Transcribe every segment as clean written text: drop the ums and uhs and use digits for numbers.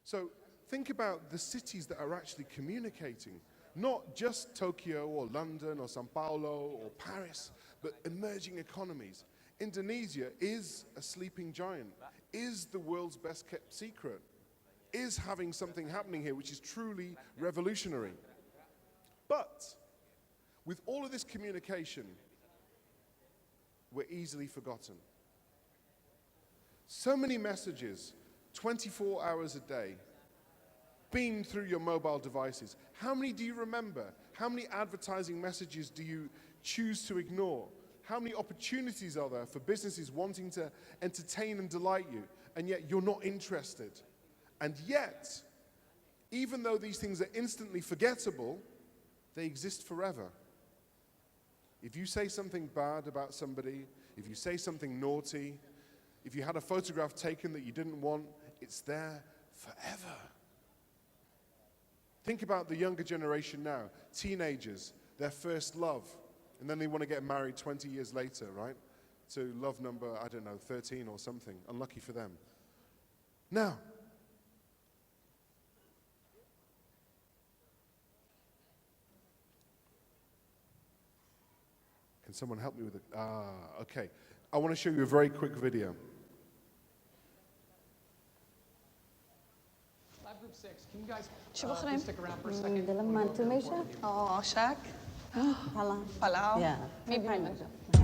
So think about the cities that are actually communicating, not just Tokyo or London or Sao Paulo or Paris, but emerging economies. Indonesia is a sleeping giant, is the world's best kept secret, is having something happening here which is truly revolutionary. But with all of this communication, we're easily forgotten. So many messages, 24 hours a day, beamed through your mobile devices. How many do you remember? How many advertising messages do you choose to ignore? How many opportunities are there for businesses wanting to entertain and delight you, and yet you're not interested? And yet, even though these things are instantly forgettable, they exist forever. If you say something bad about somebody, if you say something naughty, if you had a photograph taken that you didn't want, it's there forever. Think about the younger generation now, teenagers, their first love, and then they want to get married 20 years later, right? To love number, I don't know, 13 or something. Unlucky for them. Now, can someone help me with it? Okay. I want to show you a very quick video. Lab group 6, can you guys please stick around for a second? Dalam mantu Malaysia? Oh, Shaq. Palau. Palau. Yeah. Maybe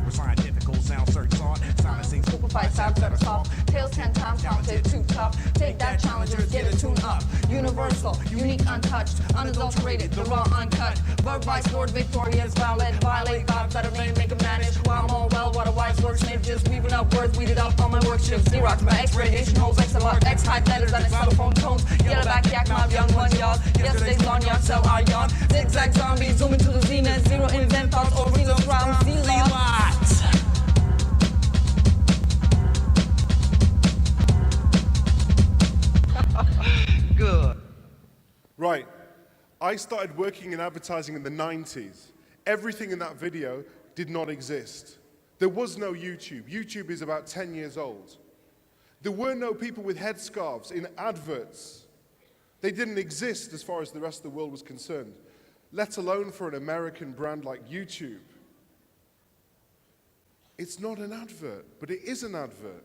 Scientific sound search on silencing Simplified sounds that are soft. Tails 10 times counted, too tough. Take that challengers, get it tuned up. Universal, unique, untouched, unadulterated, the raw, uncut. Verb vice lord, victorious, valid, violate vibes that are made, make them vanish. While I'm all well, what a wise works made, just weaving up words, weeded up on my work shifts. Xerox, my X radiation holes, XLR, X high letters, and cell phone tones. Yellow back yak, my young one, y'all. Yesterday's gone, y'all, sell our yawn. Zigzag zombie, zoom into the zenith, zero invent thoughts, or real round, Z-Lot. good. Right. I started working in advertising in the 90s. Everything in that video did not exist. There was no YouTube. YouTube is about 10 years old. There were no people with headscarves in adverts. They didn't exist as far as the rest of the world was concerned, let alone for an American brand like YouTube. It's not an advert, but it is an advert.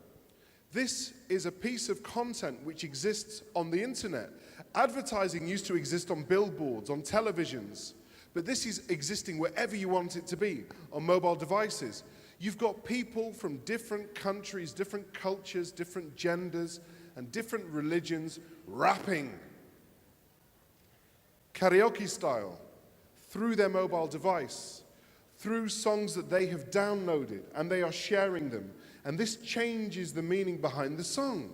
This is a piece of content which exists on the internet. Advertising used to exist on billboards, on televisions, but this is existing wherever you want it to be, on mobile devices. You've got people from different countries, different cultures, different genders, and different religions rapping, karaoke style, through their mobile device, through songs that they have downloaded, and they are sharing them. And this changes the meaning behind the song.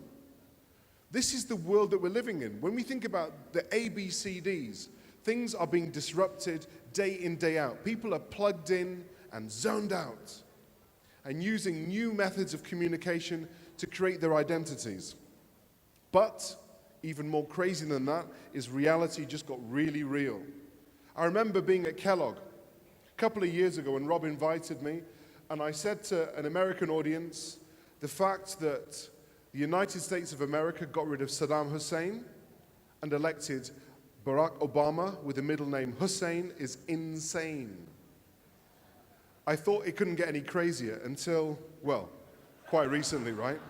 This is the world that we're living in. When we think about the ABCDs, things are being disrupted day in, day out. People are plugged in and zoned out and using new methods of communication to create their identities. But even more crazy than that is reality just got really real. I remember being at Kellogg a couple of years ago when Rob invited me, and I said to an American audience, the fact that the United States of America got rid of Saddam Hussein and elected Barack Obama with the middle name Hussein is insane. I thought it couldn't get any crazier until, well, quite recently, right?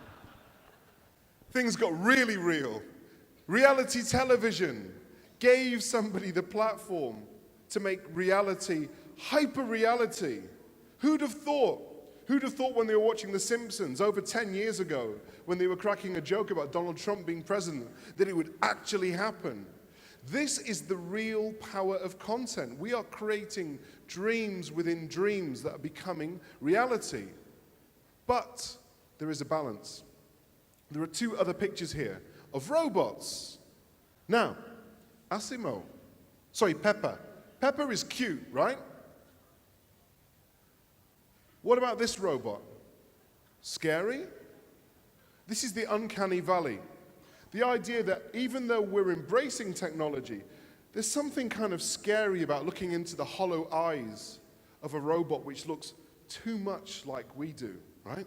Things got really real. Reality television gave somebody the platform to make reality hyper-reality. Who'd have thought? Who'd have thought when they were watching The Simpsons over 10 years ago, when they were cracking a joke about Donald Trump being president, that it would actually happen? This is the real power of content. We are creating dreams within dreams that are becoming reality. But there is a balance. There are two other pictures here of robots. Now, Pepper. Pepper is cute, right? What about this robot? Scary? This is the uncanny valley. The idea that even though we're embracing technology, there's something kind of scary about looking into the hollow eyes of a robot which looks too much like we do, right?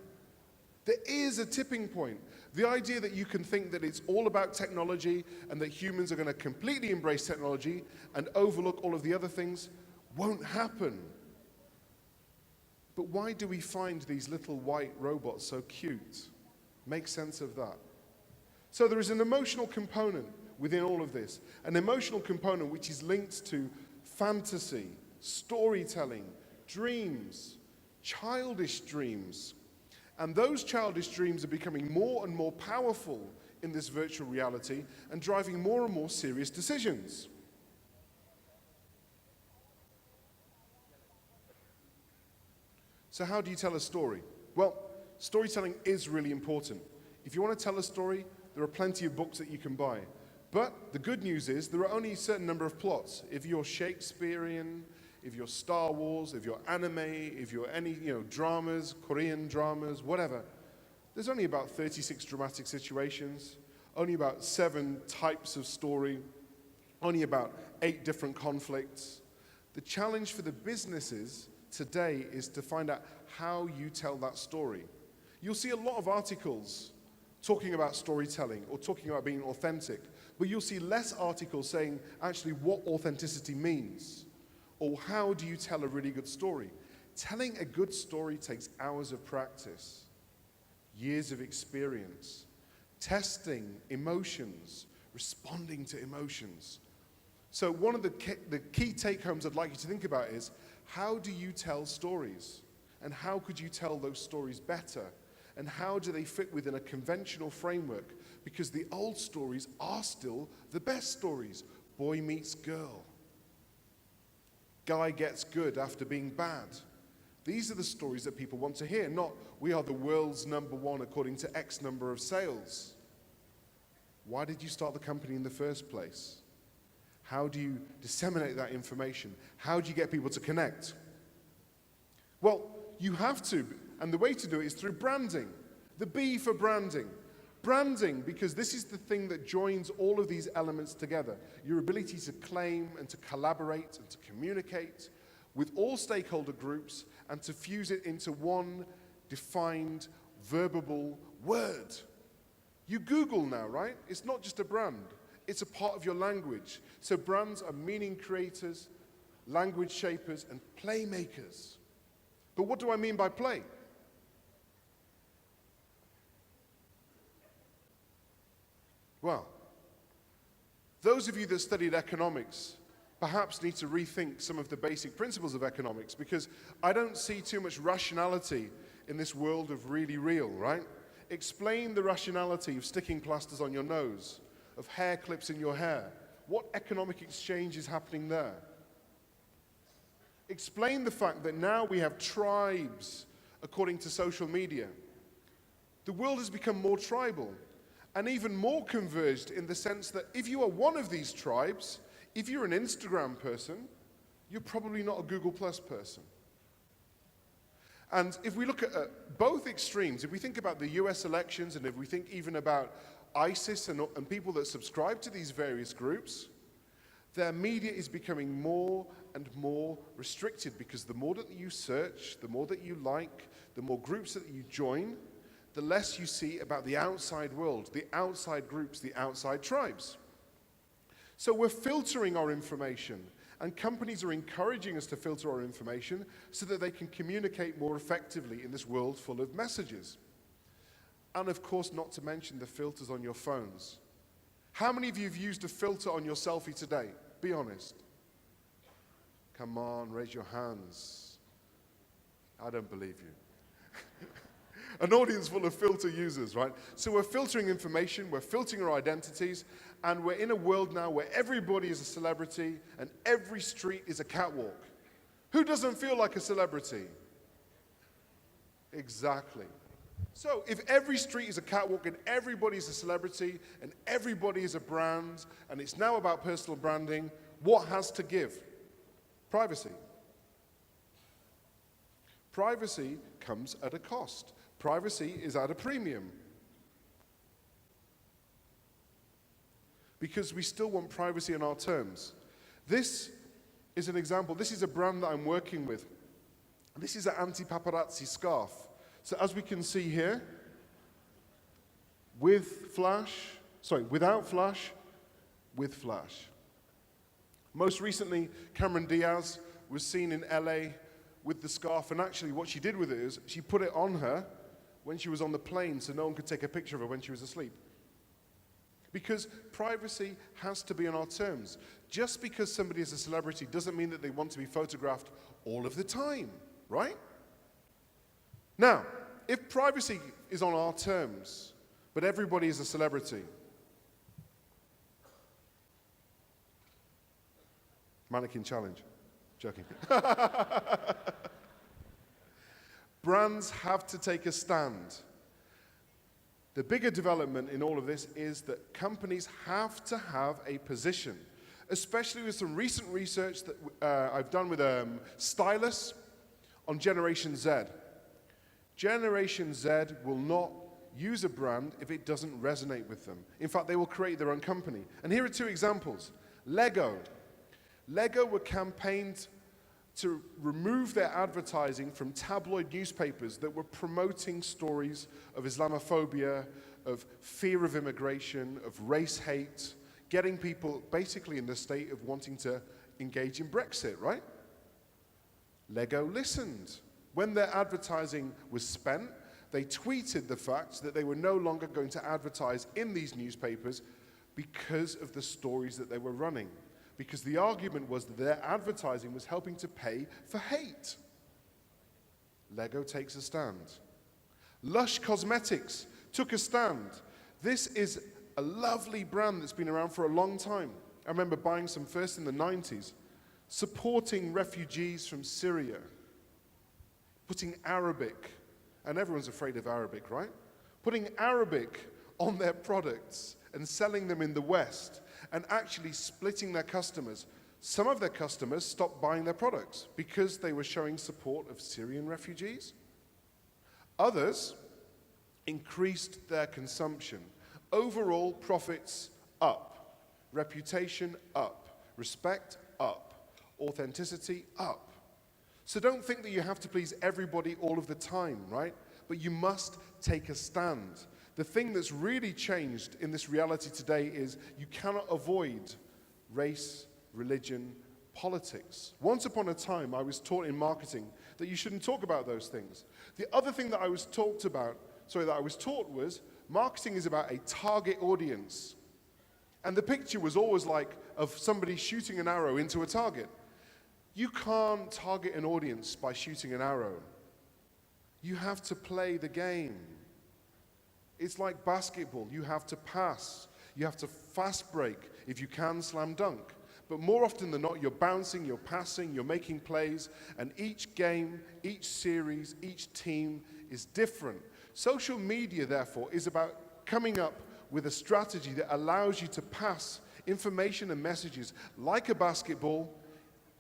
There is a tipping point. The idea that you can think that it's all about technology and that humans are going to completely embrace technology and overlook all of the other things won't happen. But why do we find these little white robots so cute? Make sense of that. So there is an emotional component within all of this, an emotional component which is linked to fantasy, storytelling, dreams, childish dreams. And those childish dreams are becoming more and more powerful in this virtual reality and driving more and more serious decisions. So how do you tell a story? Well, storytelling is really important. If you want to tell a story, there are plenty of books that you can buy. But the good news is there are only a certain number of plots. If you're Shakespearean, if you're Star Wars, if you're anime, if you're any, dramas, Korean dramas, whatever, there's only about 36 dramatic situations, only about 7 types of story, only about 8 different conflicts. The challenge for the businesses today is to find out how you tell that story. You'll see a lot of articles talking about storytelling or talking about being authentic, but you'll see less articles saying actually what authenticity means or how do you tell a really good story. Telling a good story takes hours of practice, years of experience, testing emotions, responding to emotions. So one of the key take-homes I'd like you to think about is, how do you tell stories? And how could you tell those stories better? And how do they fit within a conventional framework? Because the old stories are still the best stories. Boy meets girl. Guy gets good after being bad. These are the stories that people want to hear, not we are the world's #1 according to X number of sales. Why did you start the company in the first place? How do you disseminate that information? How do you get people to connect? Well, you have to, and the way to do it is through branding. The B for branding. Branding, because this is the thing that joins all of these elements together. Your ability to claim and to collaborate and to communicate with all stakeholder groups and to fuse it into one defined, verbal word. You Google now, right? It's not just a brand. It's a part of your language. So brands are meaning creators, language shapers, and playmakers. But what do I mean by play? Well, those of you that studied economics perhaps need to rethink some of the basic principles of economics, because I don't see too much rationality in this world of really real, right? Explain the rationality of sticking plasters on your nose, of hair clips in your hair. What economic exchange is happening there? Explain the fact that now we have tribes according to social media. The world has become more tribal and even more converged in the sense that if you are one of these tribes, if you're an Instagram person, you're probably not a Google Plus person. And if we look at both extremes, if we think about the US elections and if we think even about ISIS and people that subscribe to these various groups, their media is becoming more and more restricted, because the more that you search, the more that you like, the more groups that you join, the less you see about the outside world, the outside groups, the outside tribes. So we're filtering our information, and companies are encouraging us to filter our information so that they can communicate more effectively in this world full of messages. And of course, not to mention the filters on your phones. How many of you have used a filter on your selfie today? Be honest. Come on, raise your hands. I don't believe you. An audience full of filter users, right? So we're filtering information, we're filtering our identities, and we're in a world now where everybody is a celebrity and every street is a catwalk. Who doesn't feel like a celebrity? Exactly. So if every street is a catwalk and everybody is a celebrity and everybody is a brand and it's now about personal branding, what has to give? Privacy. Privacy comes at a cost. Privacy is at a premium. Because we still want privacy on our terms. This is an example. This is a brand that I'm working with. This is an anti-paparazzi scarf. So as we can see here, without flash, with flash. Most recently, Cameron Diaz was seen in LA with the scarf, and actually what she did with it is she put it on her when she was on the plane so no one could take a picture of her when she was asleep. Because privacy has to be on our terms. Just because somebody is a celebrity doesn't mean that they want to be photographed all of the time, right? Now, if privacy is on our terms, but everybody is a celebrity, mannequin challenge. Joking. Brands have to take a stand. The bigger development in all of this is that companies have to have a position, especially with some recent research that I've done with Stylus on Generation Z. Generation Z will not use a brand if it doesn't resonate with them. In fact, they will create their own company. And here are two examples. Lego. Lego were campaigned to remove their advertising from tabloid newspapers that were promoting stories of Islamophobia, of fear of immigration, of race hate, getting people basically in the state of wanting to engage in Brexit, right? Lego listened. When their advertising was spent, they tweeted the fact that they were no longer going to advertise in these newspapers because of the stories that they were running. Because the argument was that their advertising was helping to pay for hate. Lego takes a stand. Lush Cosmetics took a stand. This is a lovely brand that's been around for a long time. I remember buying some first in the 90s, supporting refugees from Syria, putting Arabic, and everyone's afraid of Arabic, right? Putting Arabic on their products and selling them in the West, and actually splitting their customers. Some of their customers stopped buying their products because they were showing support of Syrian refugees. Others increased their consumption. Overall, profits up. Reputation up. Respect up. Authenticity up. So don't think that you have to please everybody all of the time, right? But you must take a stand. The thing that's really changed in this reality today is you cannot avoid race, religion, politics. Once upon a time, I was taught in marketing that you shouldn't talk about those things. The other thing that I was taught was marketing is about a target audience. And the picture was always like of somebody shooting an arrow into a target. You can't target an audience by shooting an arrow. You have to play the game. It's like basketball. You have to pass. You have to fast break. If you can, slam dunk. But more often than not, you're bouncing, you're passing, you're making plays, and each game, each series, each team is different. Social media, therefore, is about coming up with a strategy that allows you to pass information and messages like a basketball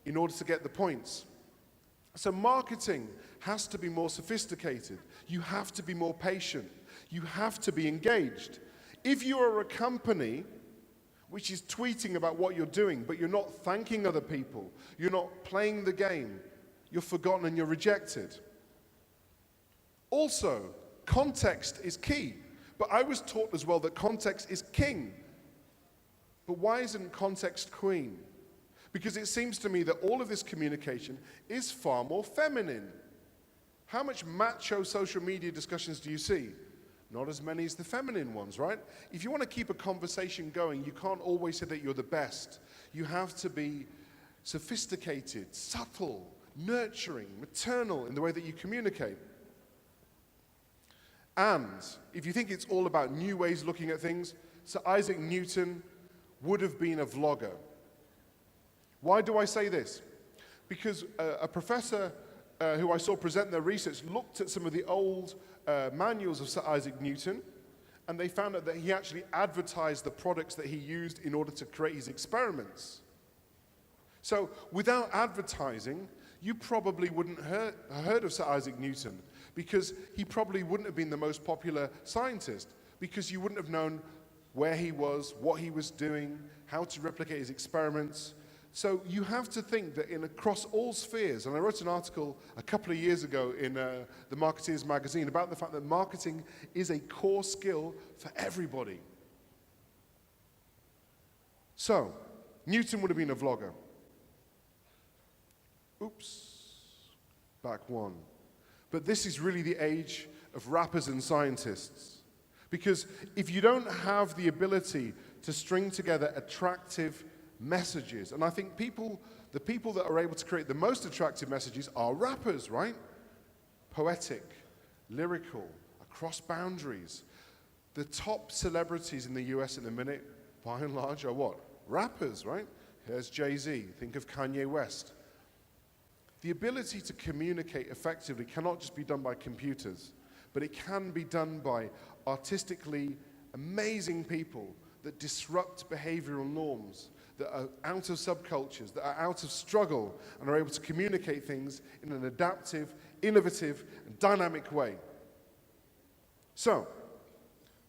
in order to get the points. So marketing has to be more sophisticated. You have to be more patient. You have to be engaged. If you are a company which is tweeting about what you're doing, but you're not thanking other people, you're not playing the game, you're forgotten and you're rejected. Also, context is key. But I was taught as well that context is king. But why isn't context queen? Because it seems to me that all of this communication is far more feminine. How much macho social media discussions do you see? Not as many as the feminine ones, right? If you want to keep a conversation going, you can't always say that you're the best. You have to be sophisticated, subtle, nurturing, maternal in the way that you communicate. And if you think it's all about new ways of looking at things, Sir Isaac Newton would have been a vlogger. Why do I say this? Because a professor who I saw present their research looked at some of the old manuals of Sir Isaac Newton, and they found out that he actually advertised the products that he used in order to create his experiments. So without advertising, you probably wouldn't have heard of Sir Isaac Newton, because he probably wouldn't have been the most popular scientist, because you wouldn't have known where he was, what he was doing, how to replicate his experiments. So you have to think that across all spheres, and I wrote an article a couple of years ago in the Marketeers magazine about the fact that marketing is a core skill for everybody. So, Newton would have been a vlogger. Oops, back one. But this is really the age of rappers and scientists. Because if you don't have the ability to string together attractive messages, and I think the people that are able to create the most attractive messages are rappers, right? Poetic, lyrical, across boundaries. The top celebrities in the US at the minute, by and large, are what? Rappers, right? Here's Jay-Z, think of Kanye West. The ability to communicate effectively cannot just be done by computers, but it can be done by artistically amazing people that disrupt behavioral norms, that are out of subcultures, that are out of struggle, and are able to communicate things in an adaptive, innovative, and dynamic way. So,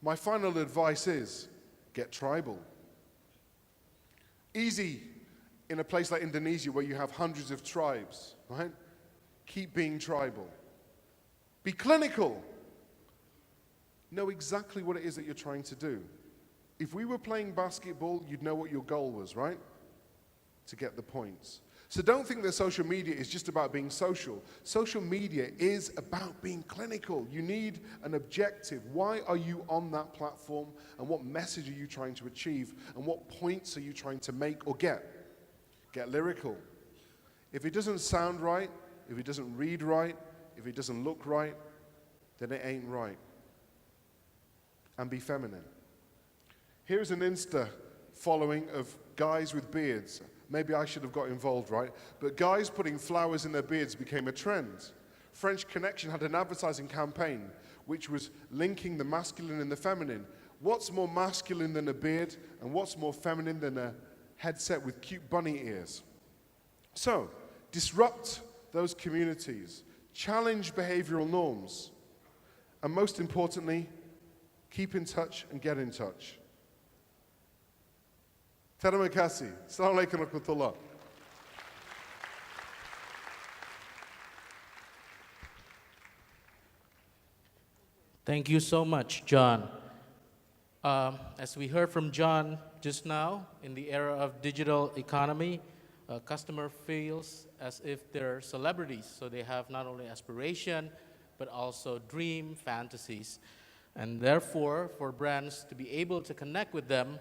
my final advice is, get tribal. Easy in a place like Indonesia where you have hundreds of tribes, right? Keep being tribal. Be clinical. Know exactly what it is that you're trying to do. If we were playing basketball, you'd know what your goal was, right? To get the points. So don't think that social media is just about being social. Social media is about being clinical. You need an objective. Why are you on that platform? And what message are you trying to achieve? And what points are you trying to make or get? Get lyrical. If it doesn't sound right, if it doesn't read right, if it doesn't look right, then it ain't right. And be feminine. Here's an Insta following of guys with beards. Maybe I should have got involved, right? But guys putting flowers in their beards became a trend. French Connection had an advertising campaign which was linking the masculine and the feminine. What's more masculine than a beard, and what's more feminine than a headset with cute bunny ears? So, disrupt those communities, challenge behavioral norms, and most importantly, keep in touch and get in touch. Terima kasih. Assalamualaikum warahmatullah. Thank you so much, John. As we heard from John just now, in the era of digital economy, a customer feels as if they're celebrities, so they have not only aspiration, but also dream, fantasies. And therefore, for brands to be able to connect with them,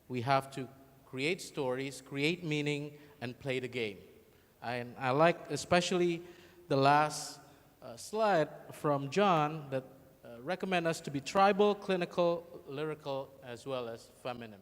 we have to create stories, create meaning, and play the game. And I like especially the last slide from John that recommend us to be tribal, clinical, lyrical, as well as feminine.